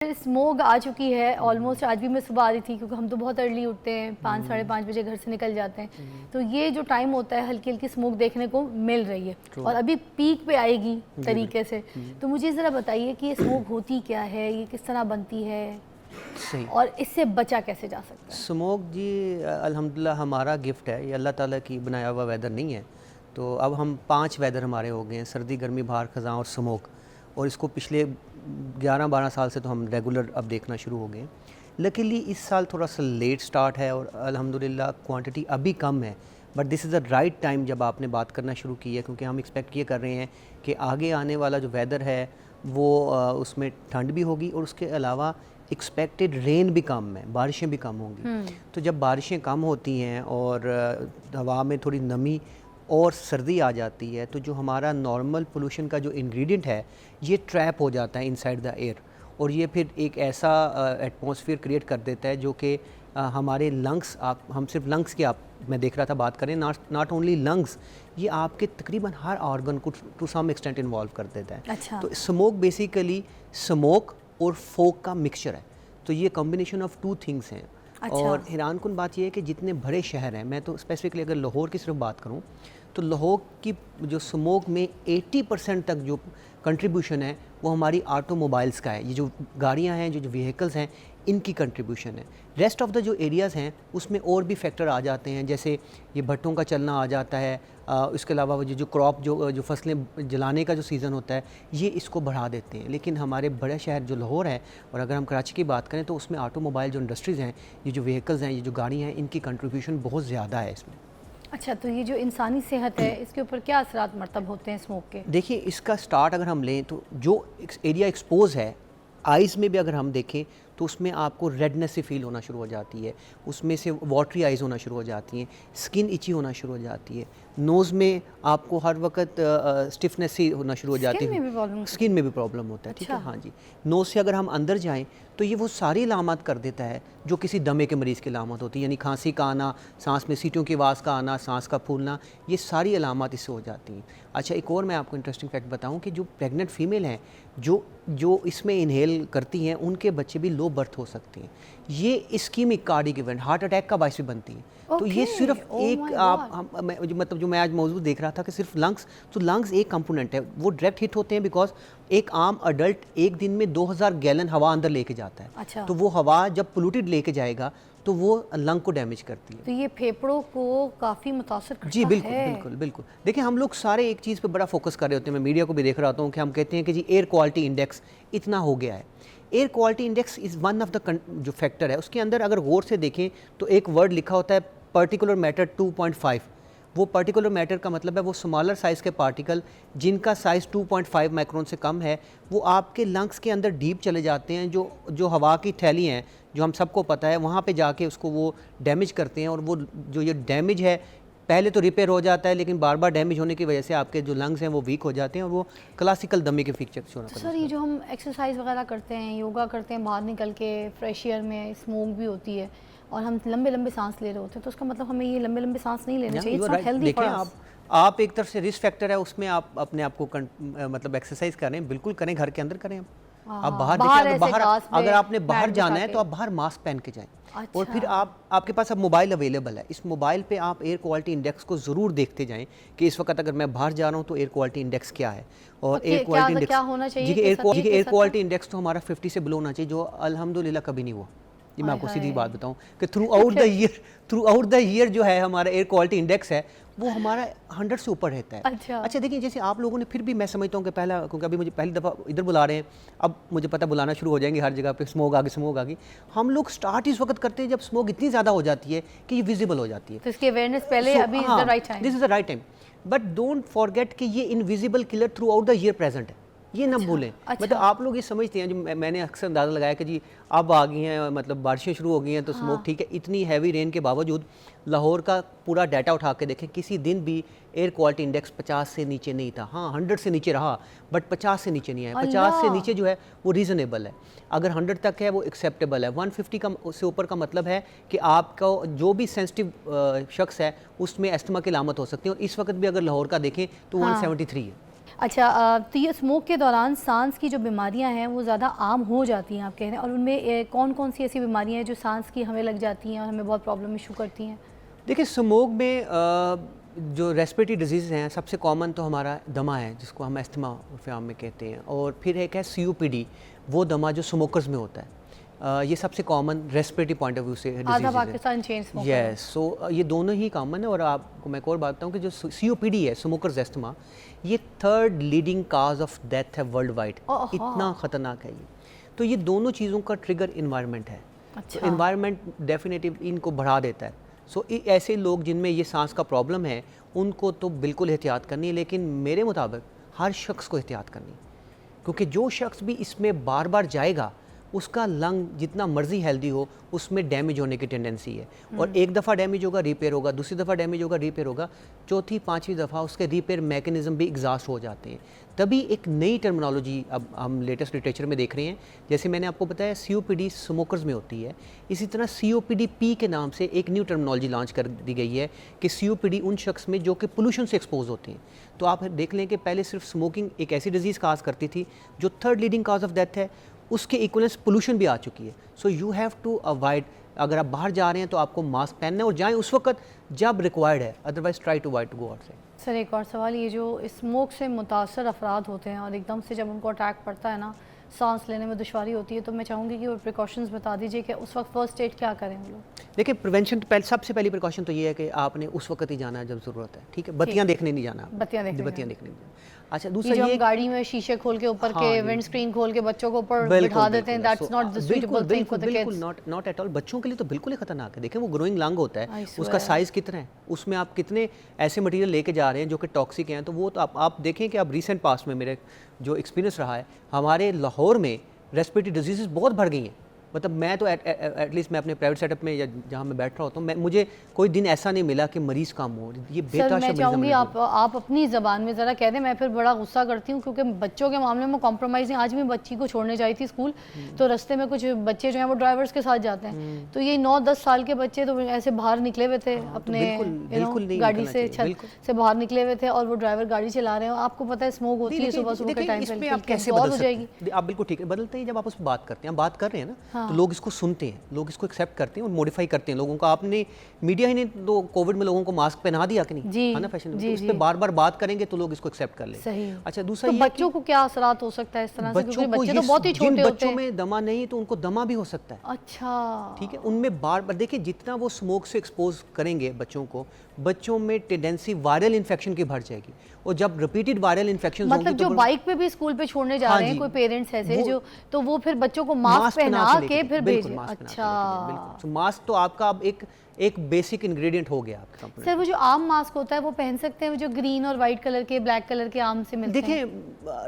Smog आ चुकी है almost. आज भी मैं सुबह आ रही थी क्योंकि हम तो बहुत अर्ली उठते हैं, 5 साढ़े 5 बजे घर से निकल जाते हैं। तो ये जो टाइम होता है हल्की हल्की स्मोक देखने को मिल रही है और अभी पीक पे आएगी तरीके से। तो मुझे ज़रा बताइए कि ये स्मोक होती क्या है, ये किस तरह बनती है सही और इससे बचा कैसे जा सकता है? स्मोक जी अल्हम्दुलिल्लाह हमारा गिफ्ट है, ये अल्लाह ताला की बनाया हुआ वेदर नहीं है। तो अब हम 5 वेदर हमारे हो गए हैं, सर्दी गर्मी बाहर ख़ज़ां और स्मोक, और इसको पिछले 11-12 साल से तो हम रेगुलर अब देखना शुरू हो गए। लकीली इस साल थोड़ा सा लेट स्टार्ट है और अल्हम्दुलिल्लाह क्वांटिटी अभी कम है, but this is the right time जब आपने बात करना शुरू की है, क्योंकि हम एक्सपेक्ट ये कर रहे हैं कि आगे आने वाला जो वेदर है वो उसमें ठंड भी होगी और उसके अलावा एक्सपेक्टेड रेन भी कम है, बारिशें भी कम होंगी। तो जब बारिशें कम होती हैं और हवा में थोड़ी नमी और सर्दी आ जाती है, तो जो हमारा नॉर्मल पोल्यूशन का जो इंग्रेडिएंट है ये ट्रैप हो जाता है इनसाइड द एयर, और ये फिर एक ऐसा एटमॉस्फेयर क्रिएट कर देता है जो कि हमारे लंग्स, हम सिर्फ लंग्स की मैं देख रहा था बात करें, नॉट ओनली लंग्स, ये आपके तकरीबन हर ऑर्गन को टू सम एक्सटेंट इन्वॉल्व कर देता है। अच्छा। तो स्मोक बेसिकली स्मोक और फोक का मिक्सचर है, तो ये कॉम्बिनेशन ऑफ 2 थिंग्स हैं। अच्छा। और हैरानकुन बात यह है कि जितने बड़े शहर हैं, मैं तो स्पेसिफिकली अगर लाहौर की सिर्फ बात करूं, तो लाहौर की जो स्मोक में 80% तक जो कंट्रीब्यूशन है वो हमारी ऑटोमोबाइल्स का है। ये जो गाड़ियां हैं, जो व्हीकल्स हैं, इनकी कंट्रीब्यूशन है। रेस्ट ऑफ द जो एरियाज़ हैं उसमें और भी फैक्टर आ जाते हैं, जैसे ये भट्टों का चलना आ जाता है, इसके अलावा वो जो क्रॉप जो फसलें जलाने का जो सीज़न होता है ये इसको बढ़ा देते हैं। लेकिन हमारे बड़े शहर जो लाहौर है, और अगर हम कराची की बात करें तो उसमें ऑटोमोबाइल जो इंडस्ट्रीज़ हैं, ये जो व्हीकल्स हैं, ये जो गाड़ियाँ हैं, इनकी कंट्रीब्यूशन बहुत ज़्यादा है इसमें। अच्छा, तो ये जो इंसानी सेहत है इसके ऊपर क्या असरात मरतब होते हैं स्मोक के? देखिए, इसका स्टार्ट अगर हम लें तो जो एरिया एक्सपोज है, आइज़ में भी अगर हम देखें तो उसमें आपको रेडनेस से फील होना शुरू हो जाती है, उसमें से वाटरी आइज़ होना शुरू हो जाती हैं, स्किन इची होना शुरू हो जाती है, नोज़ में आपको हर वक्त स्टिफनेस सी होना शुरू हो जाती है, स्किन में भी प्रॉब्लम होता है। ठीक है, हाँ जी। नोज़ से अगर हम अंदर जाएं तो ये वो सारी अलामत कर देता है जो किसी दमे के मरीज़ की अलामत होती है, यानी खांसी का आना, सांस में सीटों की आवाज़ का आना, सांस का फूलना, ये सारी अलामत इससे हो जाती हैं। अच्छा, एक और मैं आपको इंटरेस्टिंग फैक्ट बताऊं कि जो प्रेग्नेंट फीमेल हैं, जो इसमें इनहेल करती हैं, उनके बच्चे भी लो बर्थ हो सकते हैं। ये ischaemic cardiac event, heart attack का बायस भी बनती है। तो ये सिर्फ एक मतलब जो मैं आज मौजूद देख रहा था कि सिर्फ लंग्स, तो लंग्स एक कंपोनेंट है, वो डायरेक्ट हिट होते हैं बिकॉज एक आम अडल्ट एक दिन में 2000 गैलन हवा अंदर लेके जाता है। अच्छा। तो वो हवा जब पोल्यूटेड लेके जाएगा तो वो लंग को डैमेज करती है। तो ये फेफड़ों को काफ़ी मुतासर करता है। जी बिल्कुल बिल्कुल बिल्कुल। देखिए, हम लोग सारे एक चीज़ पे बड़ा फोकस कर रहे होते हैं, मैं मीडिया को भी देख रहा होता हूँ कि हम कहते हैं कि जी एयर क्वालिटी इंडेक्स इतना हो गया है। Air quality index is one of the जो फैक्टर है, उसके अंदर अगर गौर से देखें तो एक वर्ड लिखा होता है पर्टिकुलर मैटर 2.5। वो पर्टिकुलर मैटर का मतलब है वो स्मॉलर साइज़ के पार्टिकल जिनका साइज़ 2.5 माइक्रोन से कम है, वो आपके लंग्स के अंदर डीप चले जाते हैं, जो हवा की थैली हैं, जो हम सबको पता है, वहाँ पे जाके उसको वो डैमेज करते हैं। और वो जो ये डैमेज है पहले तो रिपेयर हो जाता है, लेकिन बार बार डैमेज होने की वजह से आपके जो लंग्स हैं वो वीक हो जाते हैं और वो क्लासिकल दमे के फीचर शो करते हैं। सर, ये जो हम एक्सरसाइज वगैरह करते हैं, योगा करते हैं, बाहर निकल के फ्रेश एयर में, स्मोक भी होती है और हम लंबे लंबे सांस ले रहे होते हैं, तो उसका मतलब हमें ये लंबे लंबे सांस नहीं लेने चाहिए। It's not healthy for us. आप एक तरफ से रिस्क फैक्टर है, उसमें आप अपने आप को मतलब एक्सरसाइज करें, बिल्कुल करें, घर के अंदर करें। आप बाहर देखिए, अगर आपने बाहर जाना है तो आप बाहर मास्क पहन के जाएं। अच्छा। और फिर आपके पास अब मोबाइल अवेलेबल है, इस मोबाइल पे आप एयर क्वालिटी इंडेक्स को ज़रूर देखते जाएं कि इस वक्त अगर मैं बाहर जा रहा हूँ तो एयर क्वालिटी इंडेक्स क्या है। और एयर क्वालिटी इंडेक्स क्या होना चाहिए? एयर क्वालिटी इंडेक्स तो हमारा 50 से बिलो होना चाहिए, जो अल्हम्दुलिल्लाह कभी नहीं हुआ। जी, मैं आपको सीधी बात बताऊं कि थ्रू आउट द ईयर जो है हमारा एयर क्वालिटी इंडेक्स है वो हमारा 100 से ऊपर रहता है। अच्छा, देखिए, जैसे आप लोगों ने फिर भी, मैं समझता हूँ कि पहला, क्योंकि अभी मुझे पहली दफ़ा इधर बुला रहे हैं, अब मुझे पता बुलाना शुरू हो जाएंगे हर जगह पे, स्मोक आ गई। हम लोग स्टार्ट इस वक्त करते हैं जब स्मोक इतनी ज़्यादा हो जाती है कि ये विजिबल हो जाती है, तो इसकी अवेयरनेस पहले अभी is the right time. This is the right time, but don't forget कि ये invisible killer through out the year present है, ये ना भूलें। मतलब आप लोग ये समझते हैं, जो मैंने अक्सर अंदाज़ा लगाया कि जी अब आ गई हैं, मतलब बारिशें शुरू हो गई हैं तो स्मोक ठीक है। इतनी हैवी रेन के बावजूद लाहौर का पूरा डाटा उठा के देखें, किसी दिन भी एयर क्वालिटी इंडेक्स 50 से नीचे नहीं था। हाँ, 100 से नीचे रहा, बट 50 से नीचे नहीं आया। 50 से नीचे जो है वो रीज़नेबल है, अगर 100 तक है वो एक्सेप्टेबल है। 150 का से ऊपर का मतलब है कि आपका जो भी सेंसिटिव शख्स है उसमें अस्थमा की अलामत हो सकती है, और इस वक्त भी अगर लाहौर का देखें तो 173 है। अच्छा तो ये स्मोक के दौरान सांस की जो बीमारियां हैं वो ज़्यादा आम हो जाती हैं आप कह रहे हैं, और उनमें कौन कौन सी ऐसी बीमारियां हैं जो सांस की हमें लग जाती हैं और हमें बहुत प्रॉब्लम इशू करती हैं? देखिए स्मोक में जो रेस्पिरेटरी डिजीज़ हैं सबसे कॉमन तो हमारा दमा है जिसको हम एस्थमा उर्फे में कहते हैं, और फिर एक है COPD, वो दमा जो स्मोकर्स में होता है। ये सबसे common respiratory point of view से आधा पाकिस्तान चेन स्मोकर। यस, सो ये दोनों ही कॉमन है। और आपको मैं एक और बात बताऊँ कि जो COPD है, स्मोकर्स एस्थमा, ये 3rd leading cause of death है वर्ल्ड वाइड। इतना ख़तरनाक है ये। तो ये दोनों चीज़ों का ट्रिगर इन्वायरमेंट है। अच्छा। तो इन्वायरमेंट डेफिनेटिव इनको बढ़ा देता है। सो ऐसे लोग जिनमें ये सांस का प्रॉब्लम है उनको तो बिल्कुल एहतियात करनी है, लेकिन मेरे मुताबिक हर शख्स को एहतियात करनी है, क्योंकि जो शख्स भी इसमें बार बार जाएगा उसका लंग जितना मर्जी हेल्दी हो उसमें डैमेज होने की टेंडेंसी है। और एक दफ़ा डैमेज होगा रिपेयर होगा, दूसरी दफ़ा डैमेज होगा रिपेयर होगा, चौथी पांचवी दफ़ा उसके रिपेयर मैकेनिज़्म भी एग्जॉस्ट हो जाते हैं। तभी एक नई टर्मिनोलॉजी अब हम लेटेस्ट लिटरेचर में देख रहे हैं। जैसे मैंने आपको बताया COPD स्मोकर्स में होती है, इसी तरह COPD-P के नाम से एक न्यू टर्मिनोलॉजी लॉन्च कर दी गई है कि COPD उन शख्स में जो कि पोल्यूशन से एक्सपोज होते हैं। तो आप देख लें कि पहले सिर्फ स्मोकिंग एक ऐसी डिजीज़ काज करती थी जो 3rd leading cause of death है, उसके इक्वलेंस पोल्यूशन भी आ चुकी है। So you have to avoid, अगर आप बाहर जा रहे हैं तो आपको मास्क पहनना है और जाएं उस वक्त जब रिक्वायर्ड है, otherwise try to avoid to go outside. Sir एक और सवाल, ये जो स्मोक से मुतासर अफराद होते हैं और एकदम से जब उनको अटैक पड़ता है ना, सांस लेने में दुश्वारी होती है, तो मैं चाहूँगी कि वो प्रिकॉशंस बता दीजिए कि उस वक्त फर्स्ट एड क्या करें वो लोग? देखिए प्रिवेंशन तो सबसे पहली प्रिकॉशन तो ये है कि आपने उस वक्त ही जाना है जब ज़रूरत है, ठीक है? बत्तियाँ देखने नहीं जाना, बत्तियाँ देखने नहीं जाना। अच्छा, दूसरा दूसरा ये ये गाड़ी में शीशे खोल के ऊपर के विंड स्क्रीन खोल के बच्चों को ऊपर बिठा देते हैं, that's not the suitable thing for the kids. Not at all. बच्चों के लिए तो बिल्कुल ही खतरनाक है। देखें वो ग्रोइंग लंग होता है, उसका साइज़ कितना है, उसमें आप कितने ऐसे मटेरियल लेके जा रहे हैं जो कि टॉक्सिक हैं। तो वो तो आप देखें कि अब रिसेंट पास्ट में मेरे जो एक्सपीरियंस रहा है, हमारे लाहौर में रेस्पिरेटरी डिजीज़ बहुत बढ़ गई हैं। मतलब मैं तो एटलीस्ट मैं अपने प्राइवेट सेटअप में या जहाँ मैं बैठ रहा होता हूँ, मुझे कोई दिन ऐसा नहीं मिला कि मरीज़ कम हो। ये सर मैं चाहूँगी आप अपनी ज़बान में ज़रा कह दें, मैं फिर बड़ा गुस्सा करती हूँ क्योंकि बच्चों के मामले में कॉम्प्रोमाइज़ नहीं। आज मैं बच्ची को छोड़ने जाई थी स्कूल, तो रास्ते में कुछ बच्चे जो हैं वो ड्राइवर्स के साथ जाते हैं, तो ये 9-10 साल के बच्चे तो ऐसे बाहर निकले हुए थे अपने गाड़ी से, छत से बाहर निकले हुए थे, और वो ड्राइवर गाड़ी चला रहे हैं। आपको पता है स्मोक होती है सुबह सुबह के टाइम पे, आप कैसे बदल सकते हैं? आप बिल्कुल ठीक है, बदलते हैं जब आप उस पर बात करते हैं। बात कर रहे हैं ना, तो लोग इसको सुनते हैं, लोग इसको एक्सेप्ट करते हैं और मॉडिफाई करते हैं लोगों का। आपने मीडिया ही ने तो कोविड में लोगों को मास्क पहना दिया कि नहीं, है ना फैशन, तो उस पे बार-बार बात करेंगे तो लोग इसको एक्सेप्ट कर लेंगे। अच्छा, दूसरा तो बच्चों को क्या असरात हो सकता है इस तरह से, क्योंकि बच्चे तो बहुत ही छोटे होते हैं। बच्चों में दमा नहीं तो उनको दमा भी हो सकता है। अच्छा, ठीक है, उनमें बार-बार देखिए जितना वो स्मोक से एक्सपोज करेंगे बच्चों को, बच्चों में टेंडेंसी वायरल इन्फेक्शन की बढ़ जाएगी। और जब रिपीटेड वायरल इन्फेक्शन मतलब जो बाइक पे भी स्कूल पे छोड़ने जा रहे हैं कोई पेरेंट्स ऐसे जो, तो वो फिर बच्चों को मास्क पहना के फिर भेजें। अच्छा, तो मास्क तो आपका अब एक बेसिक इंग्रेडिएंट हो गया आपका कंपनी। सर वो जो आम मास्क होता है वो पहन सकते हैं, वो जो ग्रीन और वाइट कलर के, ब्लैक कलर के आम से मिलते हैं? देखिए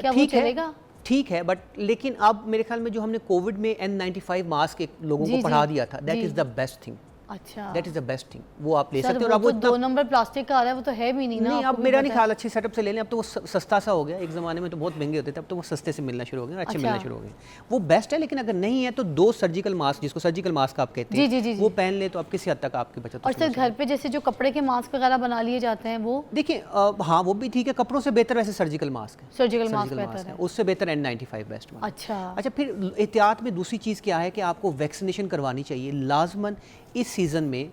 क्या वो चलेगा? ठीक है, बट लेकिन अब मेरे ख्याल में जो हमने कोविड में N95 मास्क एक लोगों को पढ़ा दिया था, that is the best thing. अच्छा, that is the best thing, वो आप ले सकते हो। और अब वो 2 नंबर प्लास्टिक का आ रहा है, वो तो है भी नहीं ना। नहीं, अब मेरा नहीं ख्याल अच्छे सेटअप से ले लें, अब तो वो सस्ता सा हो गया। एक ज़माने में तो बहुत महंगे होते थे, अब तो वो सस्ते से मिलना शुरू हो गए, अच्छे मिलना शुरू हो गए। वो बेस्ट है, लेकिन अगर नहीं है तो 2 सर्जिकल मास्क, जिसको सर्जिकल मास्क आप कहते हैं, वो पहन ले तो आप किसी हद तक आपकी बचत। और सर घर पे जैसे जो कपड़े के मास्क वगैरह बना लिए जाते हैं वो, देखिए हाँ वो भी ठीक है, कपड़ों से बेहतर वैसे सर्जिकल मास्क है। सर्जिकल मास्क बेहतर है, उससे बेहतर N95 बेस्ट। अच्छा, फिर एहतियात में दूसरी चीज़ क्या है कि आपको वैक्सीनेशन करवानी चाहिए लाजमन इस सीज़न में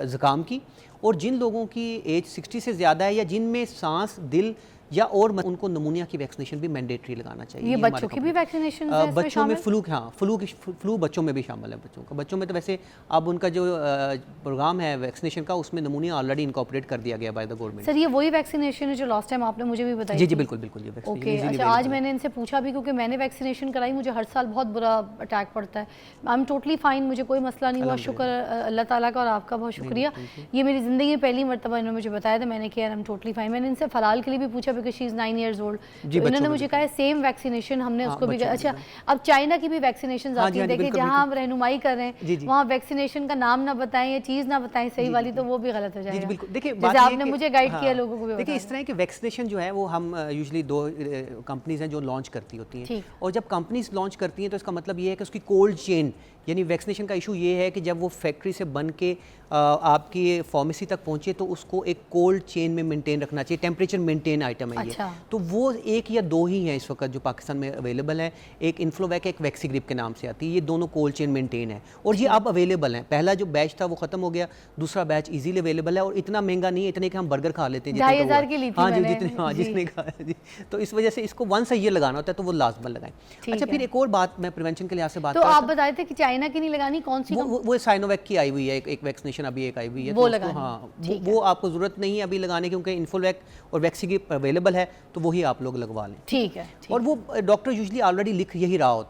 ज़ुकाम की। और जिन लोगों की एज 60 से ज़्यादा है या जिनमें सांस, दिल या और उनको नमूनिया की वैक्सीनेशन भी मैंडेटरी लगाना चाहिए। ये बच्चों की भी वैक्सीनेशन है? बच्चों में फ्लू बच्चों में भी शामिल है। बच्चों में तो वैसे अब उनका जो प्रोग्राम है वैक्सीनेशन का, उसमें नमूनिया ऑलरेडी इनकॉर्पोरेट कर दिया गया बाय द गवर्नमेंट। सर ये वही वैक्सीनेशन है जो लास्ट टाइम आपने मुझे भी बताई? जी बिल्कुल बिल्कुल, ये वैक्सीनेशन। अच्छा, आज मैंने इनसे पूछा भी क्योंकि मैंने वैक्सीनेशन कराई, मुझे हर साल बहुत बुरा अटैक पड़ता है। आई एम टोटली फाइन, मुझे कोई मसला नहीं हुआ, शुक्र अल्लाह ताला का, और आपका बहुत शुक्रिया। ये मेरी ज़िंदगी में पहली मरतबा इन्होंने मुझे बताया था, मैंने किया आई एम टोटली फाइन। मैंने इनसे फराल के लिए भी पूछा because she is 9 years old, तो इन्होंने मुझे कहा सेम वैक्सीनेशन हमने उसको भी। अच्छा, अब चाइना की भी वैक्सीनेशन आती है, देखिए जहाँ हम रहनुमाई कर रहे हैं वहाँ वैक्सीनेशन का नाम ना बताएं या चीज़ ना बताएं सही वाली, तो वो भी गलत हो जाएगा। बिल्कुल, देखिए जैसे आपने मुझे गाइड किया लोगों को भी। देखिए इस तरह की वैक्सीनेशन जो है वो हम यूजुअली 2 कंपनीज हैं जो लॉन्च करती होती हैं, और जब कंपनीज लॉन्च करती हैं तो इसका मतलब ये है कि उसकी कोल्ड चेन, यानी वैक्सीनेशन का इशू ये है कि जब वो फैक्ट्री से बन के आपकी फार्मेसी तक पहुंचे तो उसको एक कोल्ड चेन में मेंटेन रखना चाहिए, टेम्परेचर मेंटेन आइटम सिस्टम है ये। अच्छा। तो वो एक या दो ही हैं इस वक्त जो पाकिस्तान में अवेलेबल है। एक इन्फ्लोवैक, एक वैक्सीग्रिप के नाम से आती है, ये दोनों कोल्ड चेन मेंटेन है और ये अब अवेलेबल हैं। पहला जो बैच था वो खत्म हो गया, दूसरा बैच इजीली अवेलेबल है और इतना महंगा नहीं है, इतने कि हम बर्गर खा लेते हैं 2,500 की ली थी हाँ जी, मैंने। जितने, हाँ जी। जितने खा जी। तो इस वजह से इसको वंस ईयर लगाना होता है, तो वो लाजमन लगाएं। ठीक अच्छा, है। फिर एक और बात मैं प्रिवेंशन के लिहाज से बात तो कर रहा आप था। बताए थे कि चाइना की नहीं लगानी, कौन सी वो साइनोवैक की आई हुई है, एक वैक्सीनेशन अभी एक आई हुई है, वो तो उसको, लगानी है, हाँ ठीक वो आपको ज़रूरत नहीं है अभी लगाने, क्योंकि इन्फोवैक और वैक्सीग्रिप अवेलेबल है, तो वही आप लोग लगवा लें। ठीक है, ठीक और वो डॉक्टर यूजुअली ऑलरेडी लिख यही रहा होता है।